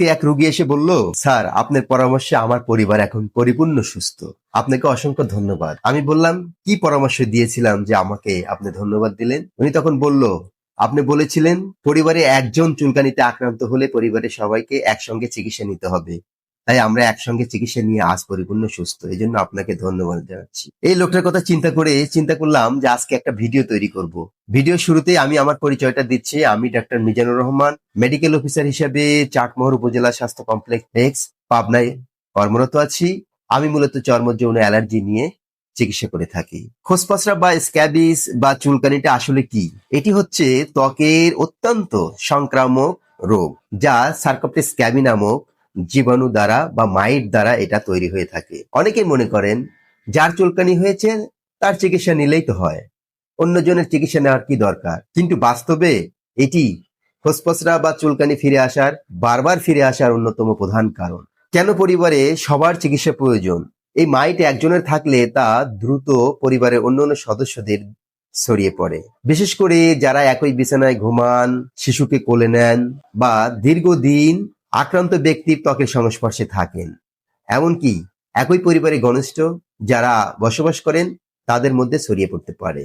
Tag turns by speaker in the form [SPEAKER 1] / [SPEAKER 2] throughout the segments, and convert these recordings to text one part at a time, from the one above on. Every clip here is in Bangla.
[SPEAKER 1] আজকে এক রোগী এসে বলল, স্যার আপনার পরামর্শে আমার পরিবার এখন পরিপূর্ণ সুস্থ, আপনাকে অসংখ্য ধন্যবাদ। আমি বললাম, কি পরামর্শ দিয়েছিলাম যে আমাকে আপনি ধন্যবাদ দিলেন? উনি তখন বলল, আপনি বলেছিলেন পরিবারে একজন চুলকানিতে আক্রান্ত হলে পরিবারের সবাইকে একসঙ্গে চিকিৎসা নিতে হবে, তাই আমরা একসঙ্গে চিকিৎসা নিয়ে আজ পরিপূর্ণ সুস্থ, এই জন্য আপনাকে ধন্যবাদ জানাচ্ছি। এই লোকটার কথা চিন্তা করলাম যে আজকে একটা ভিডিও তৈরি করব। ভিডিও শুরুতে আমি আমার পরিচয়টা দিচ্ছি। আমি doctor Mizanur Rahman, medical officer হিসেবে চাটমোহর উপজেলা স্বাস্থ্য কমপ্লেক্স পাবনায় কর্মরত আছি। আমি মূলত চর্ম যৌন অ্যালার্জি নিয়ে চিকিৎসা করে থাকি। খোসপসরা বা স্ক্যাবিস বা চুলকানিটা আসলে কি? এটি হচ্ছে ত্বকের অত্যন্ত সংক্রামক রোগ, যা সার্কোপ্টেস স্ক্যাবি নামক জীবাণু দ্বারা বা মাইট দ্বারা এটা তৈরি হয়ে থাকে। অনেকেই মনে করেন যার চুলকানি হয়েছে তার চিকিৎসা নিলেই তো হয়, অন্যজনের চিকিৎসা নেওয়ার কি দরকার? কিন্তু বাস্তবে এটি খোসপসরা বা চুলকানি বারবার ফিরে আসার অন্যতম প্রধান কারণ। কেন পরিবারে সবার চিকিৎসা প্রয়োজন? এই মাইট একজনের থাকলে তা দ্রুত পরিবারের অন্যান্য সদস্যদের ছড়িয়ে পড়ে, বিশেষ করে যারা একই বিছানায় ঘুমান, শিশুকে কোলে নেন বা দীর্ঘদিন আক্রান্ত ব্যক্তির ত্বকের সংস্পর্শে থাকেন, এমনকি একই পরিবারে ঘনিষ্ঠ যারা বসবাস করেন তাদের মধ্যে ছড়িয়ে পড়তে পারে।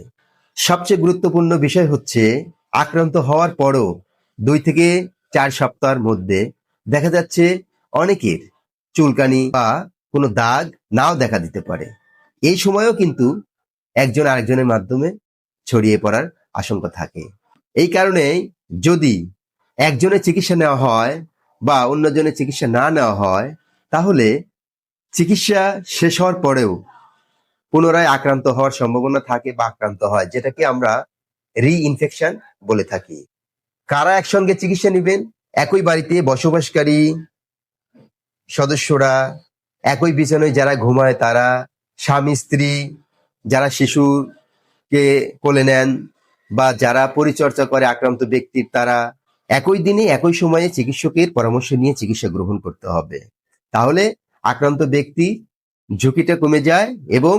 [SPEAKER 1] সবচেয়ে গুরুত্বপূর্ণ বিষয় হচ্ছে, আক্রান্ত হওয়ার পরও 2 থেকে 4 সপ্তাহের মধ্যে দেখা যাচ্ছে অনেকের চুলকানি বা কোনো দাগ নাও দেখা দিতে পারে। এই সময়ও কিন্তু একজন আরেকজনের মাধ্যমে ছড়িয়ে পড়ার আশঙ্কা থাকে। এই কারণে যদি একজনের চিকিৎসা নেওয়া হয় বা অন্যজনের চিকিৎসা না নেওয়া হয়, তাহলে চিকিৎসা শেষ হওয়ার পরেও পুনরায় আক্রান্ত হওয়ার সম্ভাবনা থাকে বা আক্রান্ত হয়, যেটাকে আমরা রি-ইনফেকশন বলে থাকি। কারা একসঙ্গে চিকিৎসা নেবেন? একই বাড়িতে বসবাসকারী সদস্যরা, একই বিছানায় যারা ঘুমায় তারা, স্বামী স্ত্রী, যারা শিশুকে কোলে নেন বা যারা পরিচর্যা করে আক্রান্ত ব্যক্তির, তারা একই দিনে একই সময়ে চিকিৎসকের পরামর্শ নিয়ে চিকিৎসা গ্রহণ করতে হবে। তাহলে আক্রান্ত ব্যক্তি ঝুঁকিটা কমে যায় এবং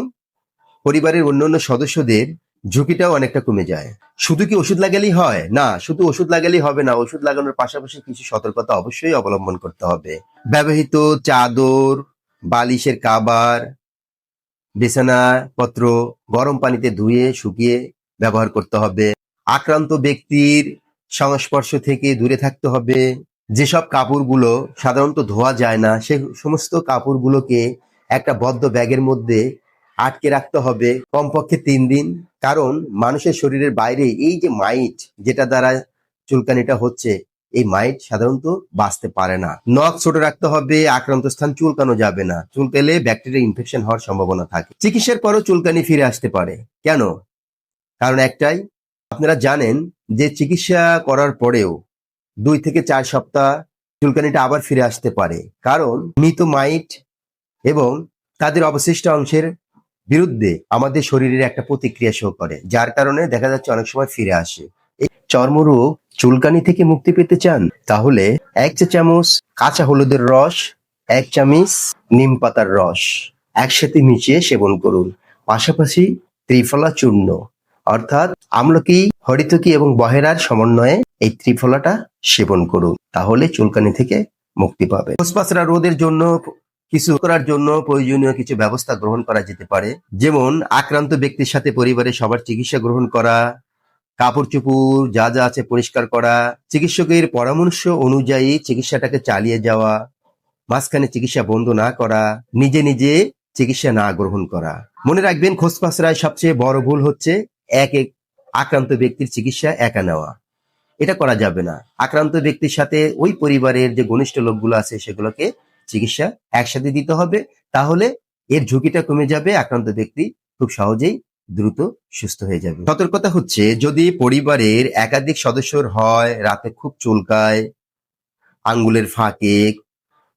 [SPEAKER 1] পরিবারের অন্যান্য সদস্যদের ঝুঁকিটাও অনেকটা কমে যায়। শুধু কি ওষুধ লাগালেই হয়? না, শুধু ওষুধ লাগালেই হবে না। ওষুধ লাগানোর পাশাপাশি কিছু সতর্কতা অবশ্যই অবলম্বন করতে হবে। ব্যবহৃত চাদর, বালিশের কাভার, বিছানাপত্র গরম পানিতে ধুয়ে শুকিয়ে ব্যবহার করতে হবে। আক্রান্ত ব্যক্তির সংস্পর্শ থেকে দূরে থাকতে হবে। যেসব কাপড়গুলো সাধারণত ধোয়া যায় না, সে সমস্ত কাপড়গুলোকে একটা বদ্ধ ব্যাগের মধ্যে আটকে রাখতে হবে কমপক্ষে 3 দিন। কারণ মানুষের শরীরের বাইরে এই যে মাইট, যেটা দ্বারা চুলকানিটা হচ্ছে, এই মাইট সাধারণত বাঁচতে পারে না। নখ ছোট রাখতে হবে, আক্রান্ত স্থান চুলকানো যাবে না। চুলকালে ব্যাকটেরিয়া ইনফেকশন হওয়ার সম্ভাবনা থাকে। চিকিৎসার পরও চুলকানি ফিরে আসতে পারে। কেন? কারণ একটাই, আপনারা জানেন যে চিকিৎসা করার পরেও 2 থেকে 4 সপ্তাহ চুলকানিটা আবার ফিরে আসতে পারে। কারণ মৃত মাইট এবং তাদের অবশিষ্ট অংশের বিরুদ্ধে আমাদের শরীরের একটা প্রতিক্রিয়া শো করে, যার কারণে দেখা যাচ্ছে অনেক সময় ফিরে আসে। এই চর্মরোগ চুলকানি থেকে মুক্তি পেতে চান? তাহলে 1 চা চামচ কাঁচা হলুদের রস, 1 চামচ নিম পাতার রস একসাথে মিশিয়ে সেবন করুন। পাশাপাশি ত্রিফলা চূর্ণ অর্থাৎ আমলকি, হরিতকি এবং বহেরার সমন্বয়ে এই ত্রিফলাটা সেবন করুন। তাহলে চুলকানি থেকে মুক্তি পাবে। খোসপসরা রোধের জন্য করার জন্য প্রয়োজনীয় কিছু ব্যবস্থা গ্রহণ করা যেতে পারে, যেমন আক্রান্ত ব্যক্তির সাথে পরিবারের সবার চিকিৎসা গ্রহণ করা, কাপড় চোপড় যা যা আছে পরিষ্কার করা, চিকিৎসকের পরামর্শ অনুযায়ী চিকিৎসাটাকে চালিয়ে যাওয়া, মাঝখানে চিকিৎসা বন্ধ না করা, নিজে নিজে চিকিৎসা না গ্রহণ করা। মনে রাখবেন, খোসপসরায় সবচেয়ে বড় ভুল হচ্ছে এক আক্রান্ত ব্যক্তির চিকিৎসা একা নেওয়া। এটা করা যাবে না। আক্রান্ত ব্যক্তির সাথে ওই পরিবারের যে ঘনিষ্ঠ লোকগুলো আছে সেগুলোকে চিকিৎসা একসাথে দিতে হবে। তাহলে এর ঝুঁকিটা কমে যাবে, আক্রান্ত ব্যক্তি খুব সহজেই দ্রুত সুস্থ হয়ে যাবে। সতর্কতা হচ্ছে, যদি পরিবারের একাধিক সদস্যর হয়, রাতে খুব চুলকায়, আঙ্গুলের ফাঁকে,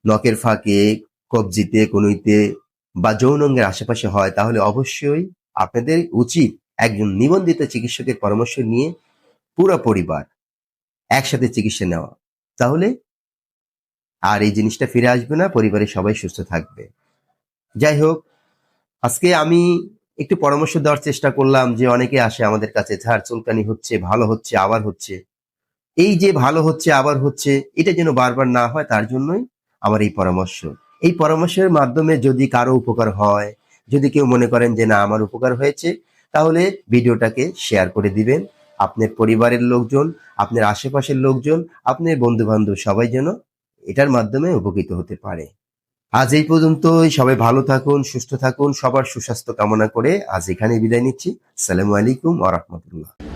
[SPEAKER 1] নখের ফাঁকে, কবজিতে, কনুইতে বা যৌন অঙ্গের আশেপাশে হয়, তাহলে অবশ্যই আপনাদের উচিত একজন নিবন্ধিত চিকিৎসকের পরামর্শ নিয়ে পুরো পরিবার একসাথে চিকিৎসা নেওয়া। তাহলে আর এই জিনিসটা ফিরে আসবে না, পরিবারের সবাই সুস্থ থাকবে। যাই হোক, আজকে আমি একটু পরামর্শ দেওয়ার চেষ্টা করলাম যে অনেকে আসে আমাদের কাছে, স্যার চুলকানি হচ্ছে, ভালো হচ্ছে, আবার হচ্ছে। এই যে ভালো হচ্ছে আবার হচ্ছে, এটা যেন বারবার না হয়, তার জন্যই আমার এই পরামর্শ। এই পরামর্শের মাধ্যমে যদি কারো উপকার হয়, যদি কেউ মনে করেন যে না আমার উপকার হয়েছে, তাহলে ভিডিওটাকে শেয়ার করে দিবেন। আপনার পরিবারের লোকজন, আপনার আশেপাশের লোকজন, আপনার বন্ধু বান্ধব সবাই যেন এটার মাধ্যমে উপকৃত হতে পারে। আজ এই পর্যন্তই। সবাই ভালো থাকুন, সুস্থ থাকুন। সবার সুস্বাস্থ্য কামনা করে আজ এখানে বিদায় নিচ্ছি। আসসালামু আলাইকুম ওয়া রাহমাতুল্লাহ।